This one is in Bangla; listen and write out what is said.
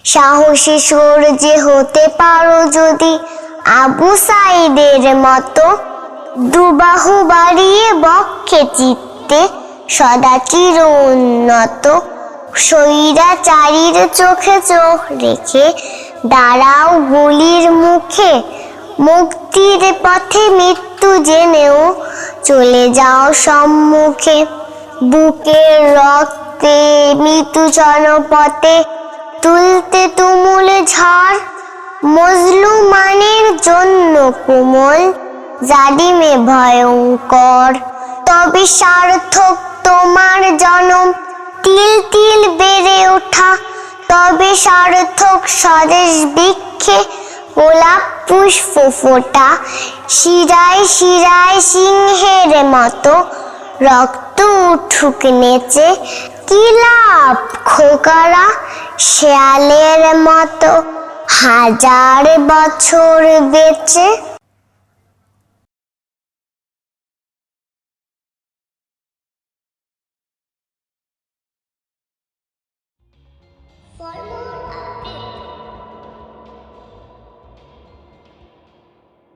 সাহসী সূর্যে হতে পারো যদি আবু সাঈদের মতো, দুবাহু বাড়িয়ে বক্ষে চিত্তে সদা চির উন্নত। স্বৈরাচারীর চোখে চোখ রেখে দাঁড়াও গুলির মুখে, মুক্তির পথে মৃত্যু জেনেও চলে যাও সম্মুখে। বুকের রক্তে মৃত্যু জনপথে তুলতে তুমুল ঝড়, মজলুমানের জন্য কোমল জালিমে ভয়ঙ্কর। তবে সার্থক তোমার জনম, তিল তিল বেড়ে ওঠা, তবে সার্থক স্বদেশ বৃক্ষে গোলাপ পুষ্প ফোটা। শিরায় শিরায় সিংহের মতো রক্ত উঠুক নেচে, কি লাভ খোকারা শেয়ালের মতো হাজার বছর বেঁচে। For more